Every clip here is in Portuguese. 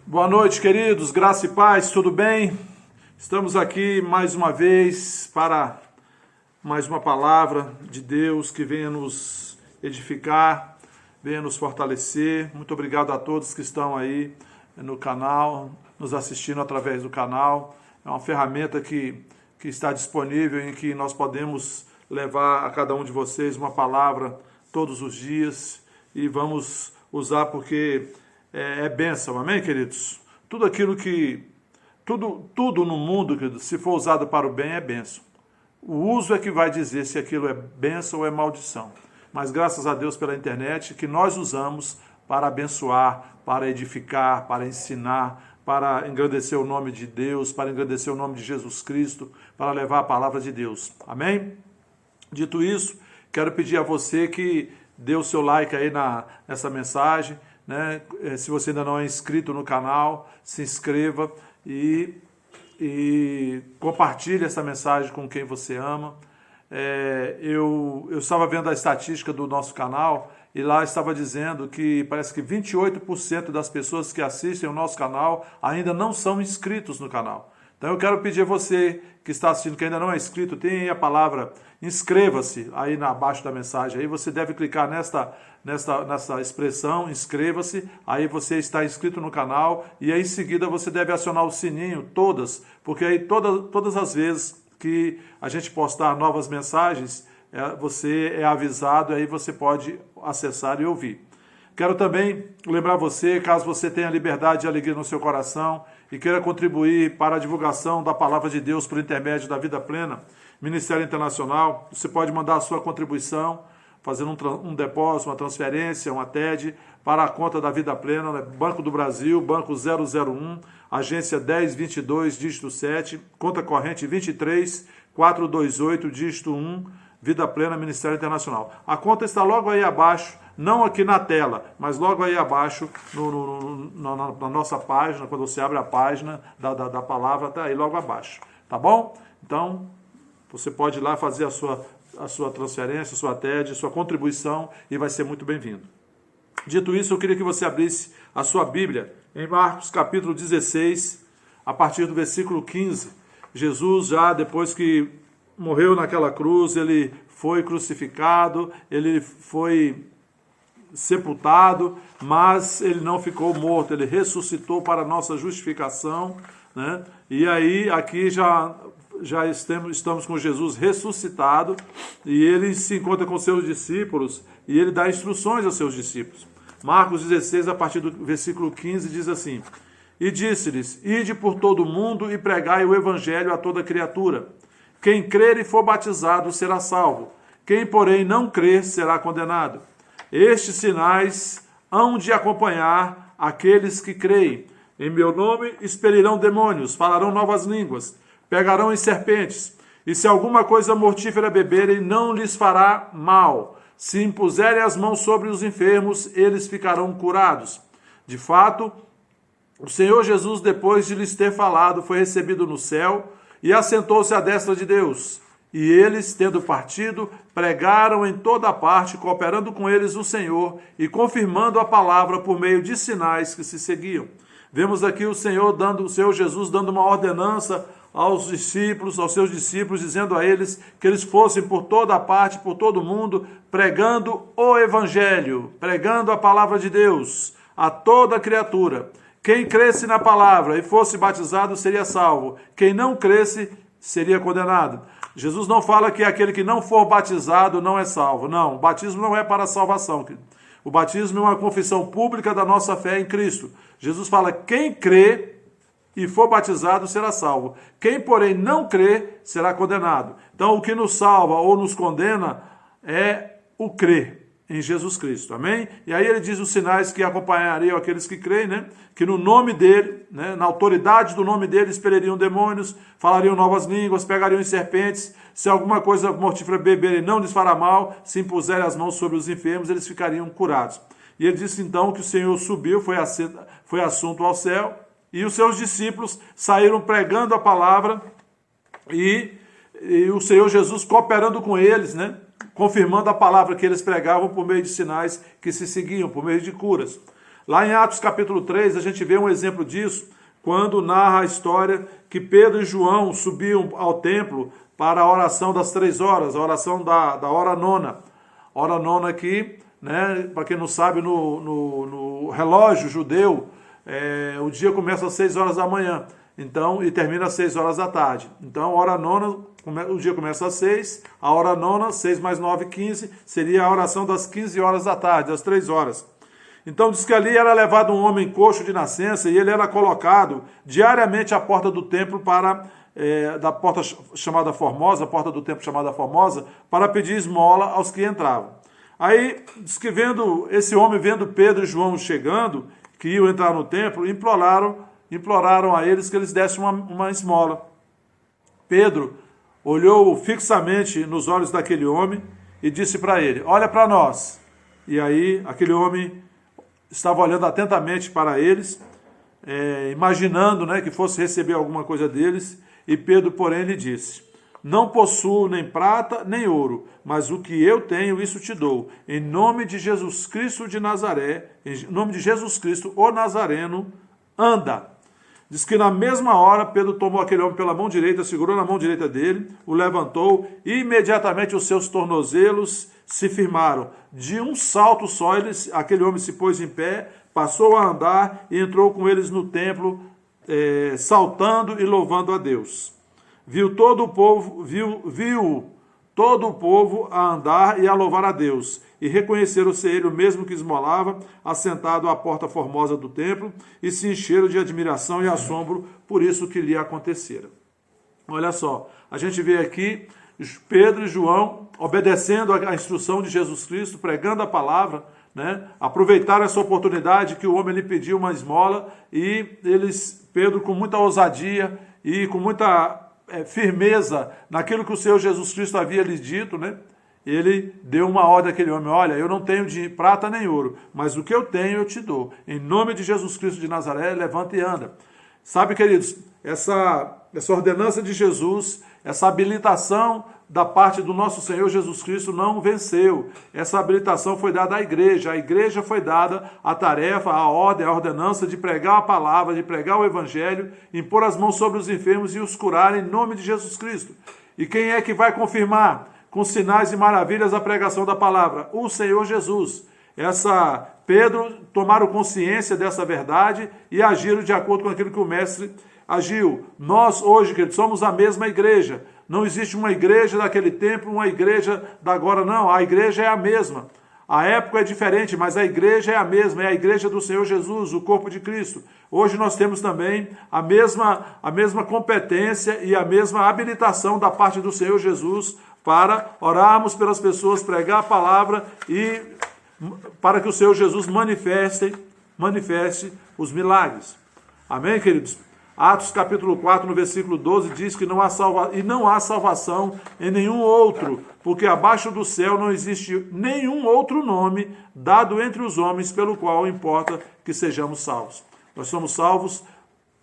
Boa noite, queridos, graça e paz, tudo bem? Estamos aqui mais uma vez para mais uma palavra de Deus que venha nos edificar, venha nos fortalecer. Muito obrigado a todos que estão aí no canal, nos assistindo através do canal. É uma ferramenta que está disponível em que nós podemos levar a cada um de vocês uma palavra todos os dias e vamos usar porque é bênção, amém, queridos? Tudo aquilo tudo no mundo, queridos, se for usado para o bem, é bênção. O uso é que vai dizer se aquilo é bênção ou é maldição. Mas graças a Deus pela internet, que nós usamos para abençoar, para edificar, para ensinar, para engrandecer o nome de Deus, para engrandecer o nome de Jesus Cristo, para levar a palavra de Deus. Amém? Dito isso, quero pedir a você que dê o seu like aí nessa mensagem, né? Se você ainda não é inscrito no canal, se inscreva e compartilhe essa mensagem com quem você ama. Eu estava vendo a estatística do nosso canal e lá estava dizendo que parece que 28% das pessoas que assistem o nosso canal ainda não são inscritos no canal. Então eu quero pedir a você que está assistindo, que ainda não é inscrito, tem aí a palavra inscreva-se aí abaixo da mensagem. Aí você deve clicar nessa expressão, inscreva-se, aí você está inscrito no canal e aí em seguida você deve acionar o sininho, porque aí todas as vezes que a gente postar novas mensagens, você é avisado e aí você pode acessar e ouvir. Quero também lembrar você, caso você tenha liberdade e alegria no seu coração e queira contribuir para a divulgação da Palavra de Deus por intermédio da Vida Plena, Ministério Internacional, você pode mandar a sua contribuição, fazendo um depósito, uma transferência, uma TED, para a conta da Vida Plena, né? Banco do Brasil, Banco 001, agência 1022, dígito 7, conta corrente 23428, dígito 1, Vida Plena, Ministério Internacional. A conta está logo aí abaixo, não aqui na tela, mas logo aí abaixo na nossa página, quando você abre a página da palavra, está aí logo abaixo, tá bom? Então, você pode ir lá fazer a sua transferência, a sua TED, a sua contribuição e vai ser muito bem-vindo. Dito isso, eu queria que você abrisse a sua Bíblia em Marcos capítulo 16, a partir do versículo 15. Jesus já depois que morreu naquela cruz, ele foi crucificado, ele foi sepultado, mas ele não ficou morto, ele ressuscitou para a nossa justificação, né? E aí aqui já estamos com Jesus ressuscitado e ele se encontra com seus discípulos e ele dá instruções aos seus discípulos. Marcos 16, a partir do versículo 15, diz assim: E disse-lhes, ide por todo o mundo e pregai o evangelho a toda criatura. Quem crer e for batizado será salvo. Quem, porém, não crer será condenado. Estes sinais hão de acompanhar aqueles que creem. Em meu nome expelirão demônios, falarão novas línguas, pegarão em serpentes, e se alguma coisa mortífera beberem, não lhes fará mal. Se impuserem as mãos sobre os enfermos, eles ficarão curados. De fato, o Senhor Jesus, depois de lhes ter falado, foi recebido no céu e assentou-se à destra de Deus. E eles, tendo partido, pregaram em toda parte, cooperando com eles o Senhor e confirmando a palavra por meio de sinais que se seguiam. Vemos aqui o Senhor Jesus dando uma ordenança aos seus discípulos, dizendo a eles que eles fossem por toda parte, por todo o mundo, pregando o Evangelho, pregando a palavra de Deus a toda criatura. Quem cresce na palavra e fosse batizado seria salvo. Quem não cresce seria condenado. Jesus não fala que aquele que não for batizado não é salvo. Não, o batismo não é para a salvação. O batismo é uma confissão pública da nossa fé em Cristo. Jesus fala, quem crê e for batizado será salvo. Quem, porém, não crê será condenado. Então, o que nos salva ou nos condena é o crer em Jesus Cristo, amém? E aí ele diz os sinais que acompanhariam aqueles que creem, né? Que no nome dele, né? Na autoridade do nome dele, expeliriam demônios, falariam novas línguas, pegariam em serpentes, se alguma coisa mortífera beberem não lhes fará mal, se impuserem as mãos sobre os enfermos, eles ficariam curados. E ele disse então que o Senhor subiu, foi assunto ao céu, e os seus discípulos saíram pregando a palavra e o Senhor Jesus cooperando com eles, né? Confirmando a palavra que eles pregavam por meio de sinais que se seguiam, por meio de curas. Lá em Atos capítulo 3, a gente vê um exemplo disso, quando narra a história que Pedro e João subiam ao templo para a oração das 3 horas, a oração da hora nona. Hora nona aqui, né, para quem não sabe, no relógio judeu, o dia começa às 6 horas da manhã, então, e termina às 6 horas da tarde. Então, a hora nona, o dia começa às 6, a hora nona, 6 mais 9, 15, seria a oração das 15 horas da tarde, das 3 horas. Então diz que ali era levado um homem coxo de nascença e ele era colocado diariamente à porta do templo da porta chamada Formosa, a porta do templo chamada Formosa, para pedir esmola aos que entravam. Aí diz que esse homem vendo Pedro e João chegando, que iam entrar no templo, imploraram a eles que eles dessem uma esmola. Pedro olhou fixamente nos olhos daquele homem e disse para ele: olha para nós. E aí aquele homem estava olhando atentamente para eles, imaginando, né, que fosse receber alguma coisa deles, e Pedro, porém, lhe disse: não possuo nem prata nem ouro, mas o que eu tenho, isso te dou. Em nome de Jesus Cristo de Nazaré, em nome de Jesus Cristo, o Nazareno, anda. Diz que na mesma hora Pedro tomou aquele homem pela mão direita, segurou na mão direita dele, o levantou e imediatamente os seus tornozelos se firmaram. De um salto só, aquele homem se pôs em pé, passou a andar e entrou com eles no templo, saltando e louvando a Deus. Viu todo o povo a andar e a louvar a Deus, e reconheceram ser ele o mesmo que esmolava, assentado à porta formosa do templo, e se encheram de admiração e assombro por isso que lhe acontecera. Olha só, a gente vê aqui Pedro e João obedecendo à instrução de Jesus Cristo, pregando a palavra, né? Aproveitaram essa oportunidade que o homem lhe pediu uma esmola, e Pedro com muita ousadia e com muita firmeza naquilo que o Senhor Jesus Cristo havia lhe dito, né? Ele deu uma ordem àquele homem: olha, eu não tenho de prata nem ouro, mas o que eu tenho eu te dou. Em nome de Jesus Cristo de Nazaré, levanta e anda. Sabe, queridos, essa ordenança de Jesus, essa habilitação da parte do nosso Senhor Jesus Cristo não venceu. Essa habilitação foi dada à igreja. A igreja foi dada a tarefa, a ordem, a ordenança de pregar a palavra, de pregar o evangelho, impor as mãos sobre os enfermos e os curar em nome de Jesus Cristo. E quem é que vai confirmar com sinais e maravilhas a pregação da palavra? O Senhor Jesus. Pedro tomaram consciência dessa verdade e agiram de acordo com aquilo que o mestre agiu. Nós hoje, queridos, somos a mesma igreja. Não existe uma igreja daquele tempo, uma igreja da agora, não. A igreja é a mesma. A época é diferente, mas a igreja é a mesma. É a igreja do Senhor Jesus, o corpo de Cristo. Hoje nós temos também a mesma competência e a mesma habilitação da parte do Senhor Jesus para orarmos pelas pessoas, pregar a palavra e para que o Senhor Jesus manifeste os milagres. Amém, queridos? Atos capítulo 4, no versículo 12, diz que não há salvação em nenhum outro, porque abaixo do céu não existe nenhum outro nome dado entre os homens pelo qual importa que sejamos salvos. Nós somos salvos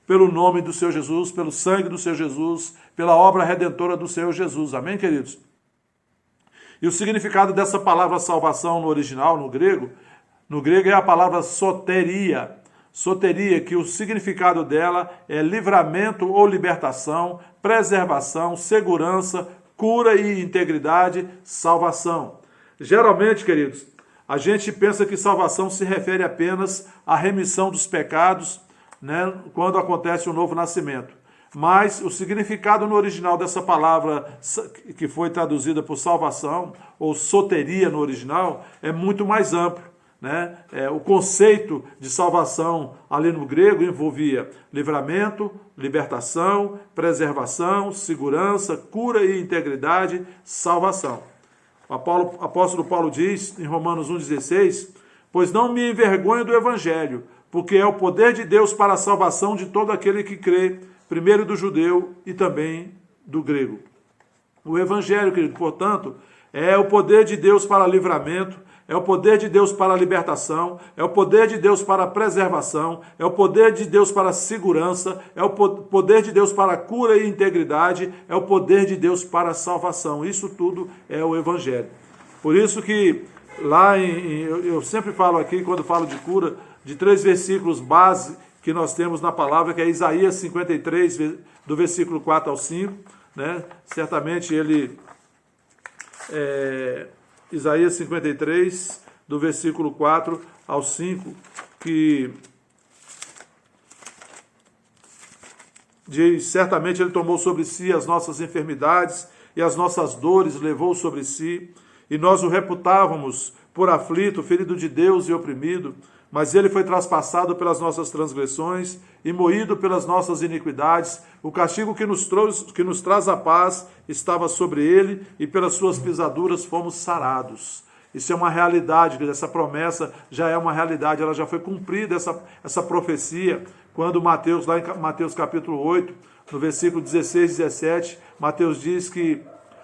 pelo nome do Senhor Jesus, pelo sangue do Senhor Jesus, pela obra redentora do Senhor Jesus. Amém, queridos? E o significado dessa palavra salvação no original, no grego é a palavra soteria. Soteria, que o significado dela é livramento ou libertação, preservação, segurança, cura e integridade, salvação. Geralmente, queridos, a gente pensa que salvação se refere apenas à remissão dos pecados, né, quando acontece o novo nascimento. Mas o significado no original dessa palavra, que foi traduzida por salvação, ou soteria no original, é muito mais amplo. Né? O conceito de salvação ali no grego envolvia livramento, libertação, preservação, segurança, cura e integridade, salvação. O apóstolo Paulo diz em Romanos 1,16: pois não me envergonho do evangelho, porque é o poder de Deus para a salvação de todo aquele que crê, primeiro do judeu e também do grego. O evangelho, querido, portanto, é o poder de Deus para livramento, é o poder de Deus para a libertação, é o poder de Deus para a preservação, é o poder de Deus para a segurança, é o poder de Deus para a cura e integridade, é o poder de Deus para a salvação. Isso tudo é o Evangelho. Por isso que eu sempre falo aqui, quando falo de cura, de 3 versículos base que nós temos na palavra, que é Isaías 53, do versículo 4 ao 5, né? Certamente ele... Isaías 53, do versículo 4 ao 5, que diz: certamente ele tomou sobre si as nossas enfermidades e as nossas dores levou sobre si, e nós o reputávamos por aflito, ferido de Deus e oprimido, mas ele foi traspassado pelas nossas transgressões e moído pelas nossas iniquidades. O castigo que nos traz a paz estava sobre ele, e pelas suas pisaduras fomos sarados. Isso é uma realidade, essa promessa já é uma realidade, ela já foi cumprida, essa profecia, quando Mateus, lá em Mateus capítulo 8, no versículo 16 e 17, Mateus diz que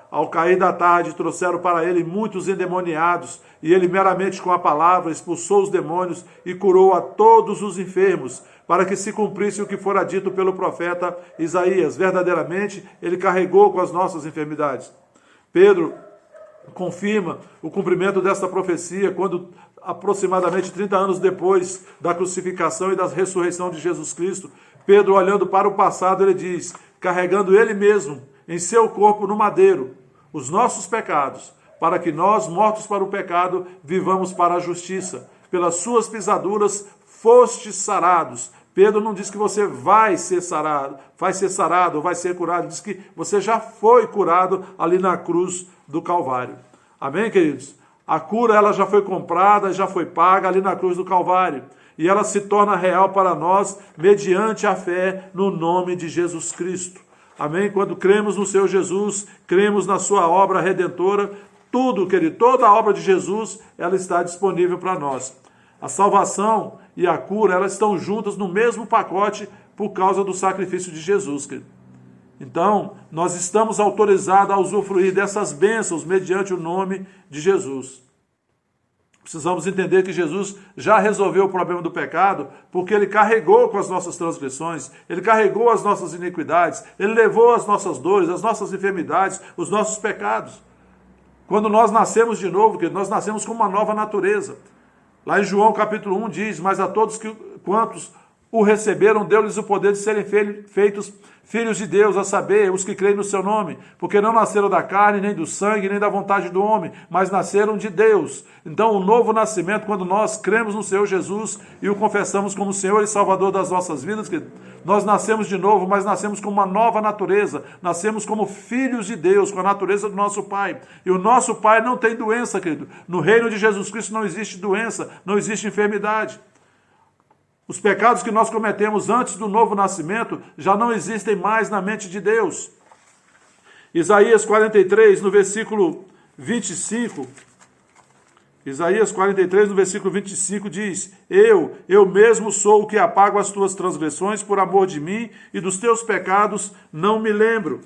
ao cair da tarde trouxeram para ele muitos endemoniados, e ele meramente com a palavra expulsou os demônios e curou a todos os enfermos, para que se cumprisse o que fora dito pelo profeta Isaías. Verdadeiramente, ele carregou com as nossas enfermidades. Pedro confirma o cumprimento desta profecia quando, aproximadamente 30 anos depois da crucificação e da ressurreição de Jesus Cristo, Pedro, olhando para o passado, ele diz: carregando ele mesmo em seu corpo no madeiro os nossos pecados, para que nós, mortos para o pecado, vivamos para a justiça. Pelas suas pisaduras fostes sarados. Pedro não diz que você vai ser sarado ou vai ser curado, diz que você já foi curado ali na cruz do Calvário. Amém, queridos? A cura, ela já foi comprada, já foi paga ali na cruz do Calvário. E ela se torna real para nós mediante a fé no nome de Jesus Cristo. Amém? Quando cremos no Senhor Jesus, cremos na sua obra redentora, tudo, querido, toda a obra de Jesus, ela está disponível para nós. A salvação e a cura, elas estão juntas no mesmo pacote por causa do sacrifício de Jesus, querido. Então, nós estamos autorizados a usufruir dessas bênçãos mediante o nome de Jesus. Precisamos entender que Jesus já resolveu o problema do pecado, porque ele carregou com as nossas transgressões, ele carregou as nossas iniquidades, ele levou as nossas dores, as nossas enfermidades, os nossos pecados. Quando nós nascemos de novo, nós nascemos com uma nova natureza. Lá em João capítulo 1 diz: mas a todos quantos o receberam, deu-lhes o poder de serem feitos filhos de Deus, a saber, os que creem no seu nome, porque não nasceram da carne, nem do sangue, nem da vontade do homem, mas nasceram de Deus. Então, o novo nascimento, quando nós cremos no Senhor Jesus e o confessamos como Senhor e Salvador das nossas vidas, nós nascemos de novo, mas nascemos com uma nova natureza, nascemos como filhos de Deus, com a natureza do nosso Pai. E o nosso Pai não tem doença, querido. No reino de Jesus Cristo não existe doença, não existe enfermidade. Os pecados que nós cometemos antes do novo nascimento já não existem mais na mente de Deus. Isaías 43, no versículo 25, Isaías 43, no versículo 25 diz: Eu mesmo sou o que apago as tuas transgressões por amor de mim, e dos teus pecados não me lembro.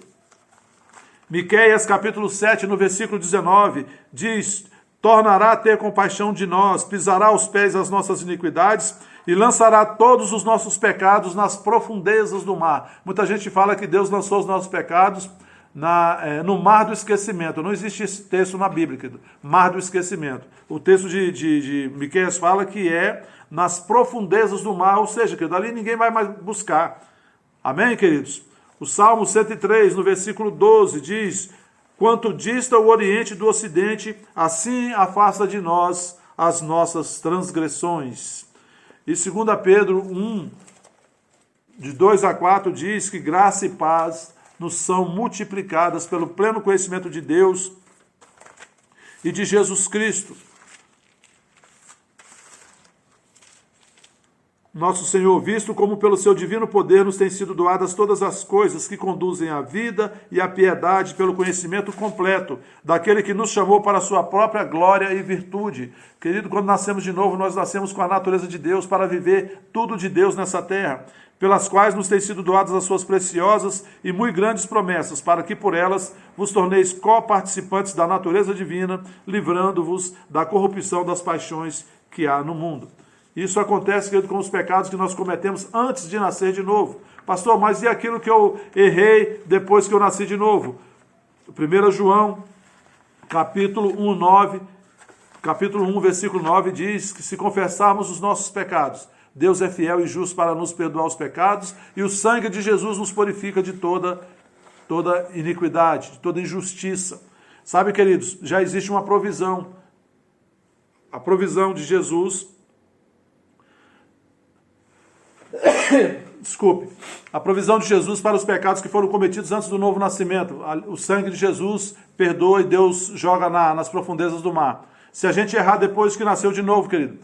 Miqueias capítulo 7, no versículo 19, diz: tornará a ter compaixão de nós, pisará aos pés as nossas iniquidades e lançará todos os nossos pecados nas profundezas do mar. Muita gente fala que Deus lançou os nossos pecados no mar do esquecimento. Não existe esse texto na Bíblia, mar do esquecimento. O texto de Miqueias fala que é nas profundezas do mar, ou seja, que dali ninguém vai mais buscar. Amém, queridos? O Salmo 103, no versículo 12, diz: quanto dista o Oriente do Ocidente, assim afasta de nós as nossas transgressões. E 2 Pedro 1, de 2 a 4, diz que graça e paz nos são multiplicadas pelo pleno conhecimento de Deus e de Jesus Cristo, nosso Senhor, visto como pelo seu divino poder nos têm sido doadas todas as coisas que conduzem à vida e à piedade pelo conhecimento completo daquele que nos chamou para a sua própria glória e virtude. Querido, quando nascemos de novo, nós nascemos com a natureza de Deus para viver tudo de Deus nessa terra, pelas quais nos têm sido doadas as suas preciosas e muito grandes promessas, para que por elas vos torneis coparticipantes da natureza divina, livrando-vos da corrupção das paixões que há no mundo. Isso acontece, querido, com os pecados que nós cometemos antes de nascer de novo. Pastor, mas e aquilo que eu errei depois que eu nasci de novo? 1 João, capítulo 1, 9, capítulo 1, versículo 9, diz que se confessarmos os nossos pecados, Deus é fiel e justo para nos perdoar os pecados, e o sangue de Jesus nos purifica de toda iniquidade, de toda injustiça. Sabe, queridos, já existe uma provisão. A provisão de Jesus... Desculpe. A provisão de Jesus para os pecados que foram cometidos antes do novo nascimento. O sangue de Jesus perdoa e Deus joga nas profundezas do mar. Se a gente errar depois que nasceu de novo, querido,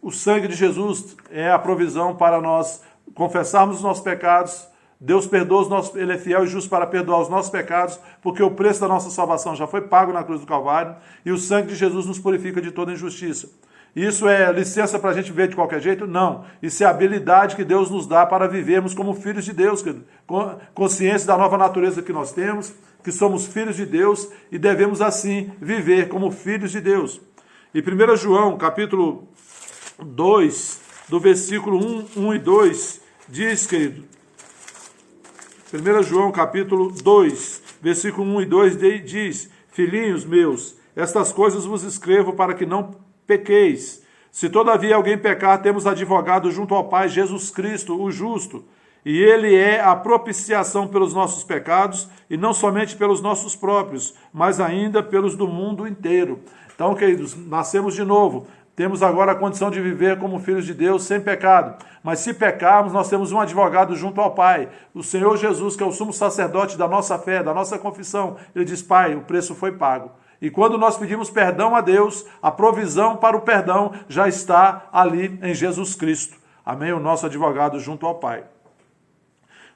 o sangue de Jesus é a provisão para nós confessarmos os nossos pecados. Deus perdoa os nossos, Ele é fiel e justo para perdoar os nossos pecados, porque o preço da nossa salvação já foi pago na cruz do Calvário, e o sangue de Jesus nos purifica de toda injustiça. Isso é licença para a gente ver de qualquer jeito? Não. Isso é a habilidade que Deus nos dá para vivermos como filhos de Deus, com consciência da nova natureza que nós temos, que somos filhos de Deus e devemos assim viver como filhos de Deus. E 1 João, capítulo 2, do versículo 1 e 2, diz, querido, 1 João, capítulo 2, versículo 1 e 2, diz: Filhinhos meus, estas coisas vos escrevo para que não pequeis. Se todavia alguém pecar, temos advogado junto ao Pai, Jesus Cristo, o justo. E ele é a propiciação pelos nossos pecados, e não somente pelos nossos próprios, mas ainda pelos do mundo inteiro. Então, queridos, nascemos de novo. Temos agora a condição de viver como filhos de Deus, sem pecado. Mas se pecarmos, nós temos um advogado junto ao Pai. O Senhor Jesus, que é o sumo sacerdote da nossa fé, da nossa confissão. Ele diz: Pai, o preço foi pago. E quando nós pedimos perdão a Deus, a provisão para o perdão já está ali em Jesus Cristo. Amém? O nosso advogado junto ao Pai.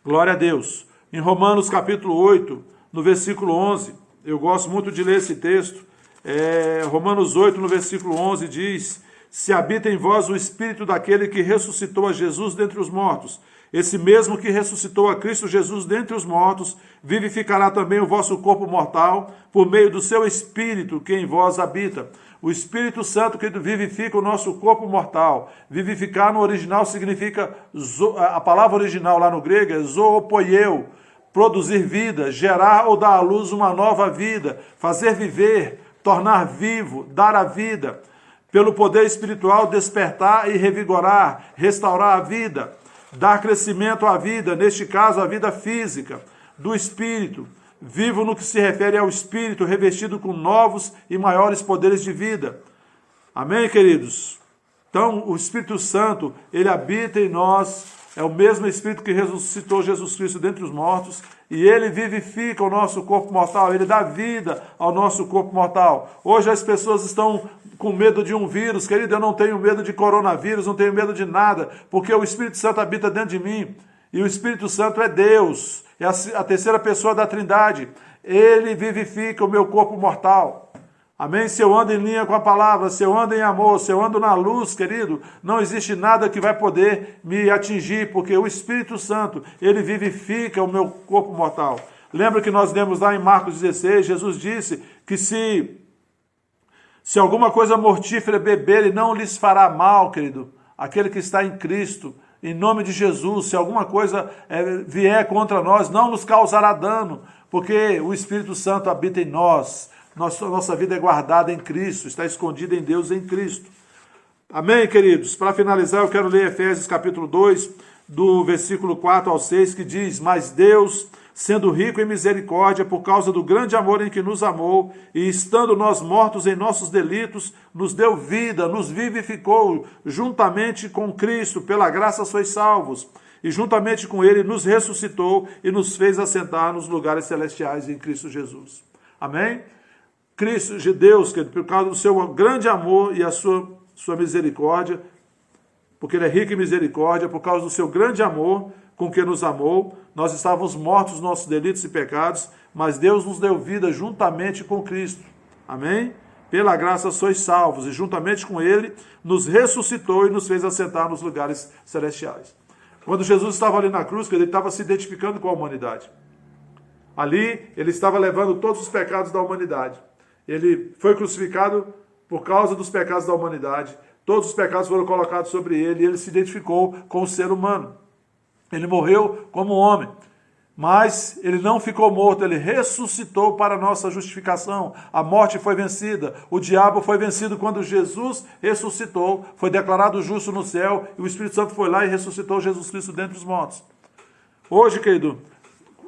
Glória a Deus. Em Romanos capítulo 8, no versículo 11, eu gosto muito de ler esse texto. Romanos 8, no versículo 11, diz: Se habita em vós o Espírito daquele que ressuscitou a Jesus dentre os mortos, esse mesmo que ressuscitou a Cristo Jesus dentre os mortos, vivificará também o vosso corpo mortal, por meio do seu Espírito que em vós habita. O Espírito Santo que vivifica o nosso corpo mortal. Vivificar no original significa, a palavra original lá no grego é zoopoieu, produzir vida, gerar ou dar à luz uma nova vida, fazer viver, tornar vivo, dar a vida. Pelo poder espiritual, despertar e revigorar, restaurar a vida. Dar crescimento à vida, neste caso a vida física, do Espírito, vivo no que se refere ao Espírito, revestido com novos e maiores poderes de vida. Amém, queridos? Então, o Espírito Santo, ele habita em nós, é o mesmo Espírito que ressuscitou Jesus Cristo dentre os mortos, e ele vivifica o nosso corpo mortal, ele dá vida ao nosso corpo mortal. Hoje as pessoas estão com medo de um vírus. Querido, eu não tenho medo de coronavírus, não tenho medo de nada, porque o Espírito Santo habita dentro de mim, e o Espírito Santo é Deus, é a terceira pessoa da Trindade. Ele vivifica o meu corpo mortal. Amém? Se eu ando em linha com a palavra, se eu ando em amor, se eu ando na luz, querido, não existe nada que vai poder me atingir, porque o Espírito Santo, ele vivifica o meu corpo mortal. Lembra que nós lemos lá em Marcos 16, Jesus disse que se alguma coisa mortífera beberem, não lhes fará mal, querido, aquele que está em Cristo, em nome de Jesus. Se alguma coisa vier contra nós, não nos causará dano, porque o Espírito Santo habita em nós. Nossa vida é guardada em Cristo, está escondida em Deus em Cristo. Amém, queridos? Para finalizar, eu quero ler Efésios capítulo 2, do versículo 4 ao 6, que diz: Mas Deus, sendo rico em misericórdia, por causa do grande amor em que nos amou, e estando nós mortos em nossos delitos, nos deu vida, nos vivificou, juntamente com Cristo, pela graça sois salvos, e juntamente com Ele nos ressuscitou e nos fez assentar nos lugares celestiais em Cristo Jesus. Amém? Cristo de Deus, que por causa do seu grande amor e a sua misericórdia, porque Ele é rico em misericórdia, por causa do seu grande amor com que nos amou, nós estávamos mortos nos nossos delitos e pecados, mas Deus nos deu vida juntamente com Cristo. Amém? Pela graça sois salvos, e juntamente com Ele nos ressuscitou e nos fez assentar nos lugares celestiais. Quando Jesus estava ali na cruz, ele estava se identificando com a humanidade. Ali, ele estava levando todos os pecados da humanidade. Ele foi crucificado por causa dos pecados da humanidade. Todos os pecados foram colocados sobre ele e ele se identificou com o ser humano. Ele morreu como homem. Mas ele não ficou morto, ele ressuscitou para a nossa justificação. A morte foi vencida, o diabo foi vencido quando Jesus ressuscitou, foi declarado justo no céu e o Espírito Santo foi lá e ressuscitou Jesus Cristo dentre os mortos. Hoje, querido,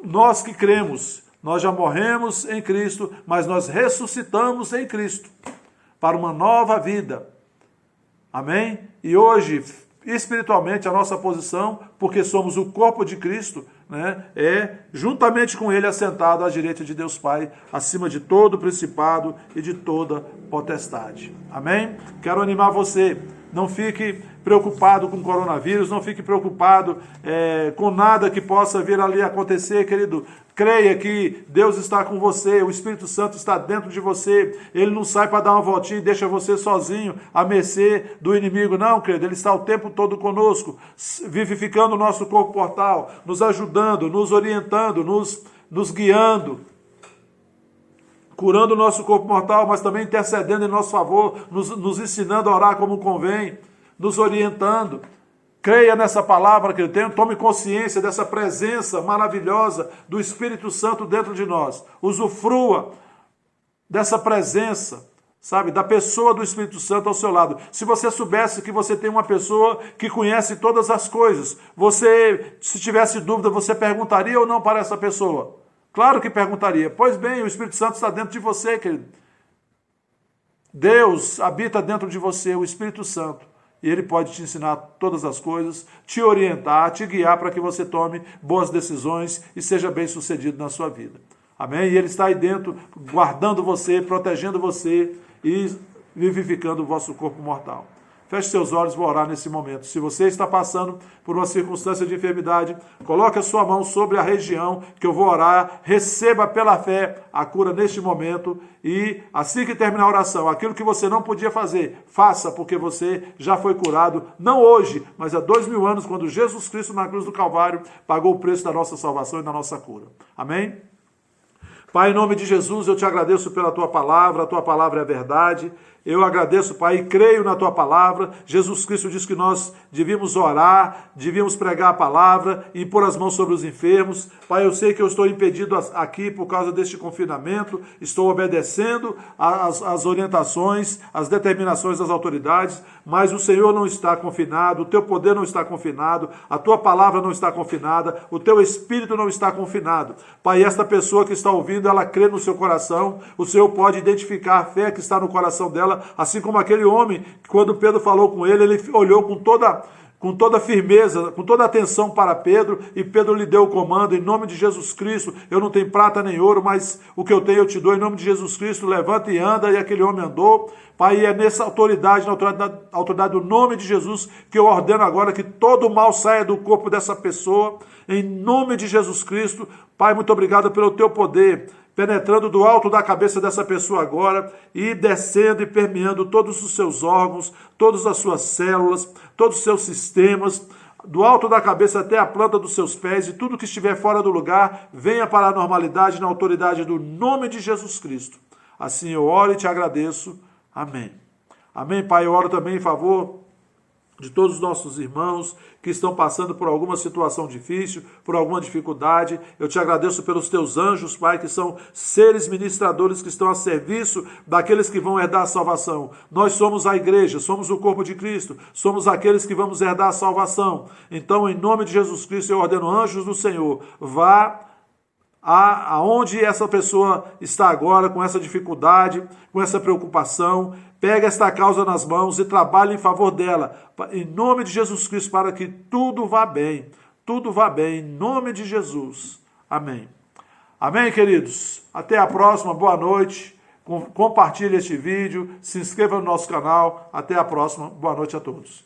nós que cremos, nós já morremos em Cristo, mas nós ressuscitamos em Cristo para uma nova vida. Amém? E hoje, espiritualmente, a nossa posição, porque somos o corpo de Cristo, né, é juntamente com ele assentado à direita de Deus Pai, acima de todo principado e de toda potestade. Amém? Quero animar você. Não fique preocupado com o coronavírus, não fique preocupado com nada que possa vir ali acontecer, querido. Creia que Deus está com você, o Espírito Santo está dentro de você. Ele não sai para dar uma voltinha e deixa você sozinho, à mercê do inimigo, não, querido. Ele está o tempo todo conosco, vivificando o nosso corpo mortal, nos ajudando, nos orientando, nos guiando, curando o nosso corpo mortal, mas também intercedendo em nosso favor, nos ensinando a orar como convém, nos orientando. Creia nessa palavra que eu tenho, tome consciência dessa presença maravilhosa do Espírito Santo dentro de nós. Usufrua dessa presença, sabe, da pessoa do Espírito Santo ao seu lado. Se você soubesse que você tem uma pessoa que conhece todas as coisas, você, se tivesse dúvida, você perguntaria ou não para essa pessoa? Claro que perguntaria. Pois bem, o Espírito Santo está dentro de você, querido. Deus habita dentro de você, o Espírito Santo. E ele pode te ensinar todas as coisas, te orientar, te guiar para que você tome boas decisões e seja bem sucedido na sua vida. Amém? E ele está aí dentro, guardando você, protegendo você e vivificando o vosso corpo mortal. Feche seus olhos, vou orar nesse momento. Se você está passando por uma circunstância de enfermidade, coloque a sua mão sobre a região que eu vou orar, receba pela fé a cura neste momento e assim que terminar a oração, aquilo que você não podia fazer, faça, porque você já foi curado, não hoje, mas há 2000 anos, quando Jesus Cristo na cruz do Calvário pagou o preço da nossa salvação e da nossa cura. Amém? Pai, em nome de Jesus, eu te agradeço pela tua palavra, a tua palavra é verdade. Eu agradeço, Pai, e creio na tua palavra. Jesus Cristo diz que nós devíamos orar, devíamos pregar a palavra e pôr as mãos sobre os enfermos. Pai, eu sei que eu estou impedido aqui por causa deste confinamento, estou obedecendo às orientações, às determinações das autoridades, mas o Senhor não está confinado, o teu poder não está confinado, a tua palavra não está confinada, o teu espírito não está confinado. Pai, esta pessoa que está ouvindo, ela crê no seu coração, o Senhor pode identificar a fé que está no coração dela, assim como aquele homem, quando Pedro falou com ele olhou com toda firmeza, com toda atenção para Pedro, e Pedro lhe deu o comando, em nome de Jesus Cristo, eu não tenho prata nem ouro, mas o que eu tenho eu te dou, em nome de Jesus Cristo, levanta e anda, e aquele homem andou. Pai, é nessa autoridade, na autoridade do nome de Jesus, que eu ordeno agora que todo mal saia do corpo dessa pessoa, em nome de Jesus Cristo. Pai, muito obrigado pelo teu poder, penetrando do alto da cabeça dessa pessoa agora e descendo e permeando todos os seus órgãos, todas as suas células, todos os seus sistemas, do alto da cabeça até a planta dos seus pés, e tudo que estiver fora do lugar, venha para a normalidade na autoridade do nome de Jesus Cristo. Assim eu oro e te agradeço. Amém. Amém, Pai. Eu oro também em favor de todos os nossos irmãos que estão passando por alguma situação difícil, por alguma dificuldade. Eu te agradeço pelos teus anjos, Pai, que são seres ministradores que estão a serviço daqueles que vão herdar a salvação. Nós somos a igreja, somos o corpo de Cristo, somos aqueles que vamos herdar a salvação. Então, em nome de Jesus Cristo, eu ordeno anjos do Senhor, vá aonde essa pessoa está agora, com essa dificuldade, com essa preocupação, pega esta causa nas mãos e trabalhe em favor dela, em nome de Jesus Cristo, para que tudo vá bem, em nome de Jesus. Amém. Amém, queridos? Até a próxima, boa noite, compartilhe este vídeo, se inscreva no nosso canal, até a próxima, boa noite a todos.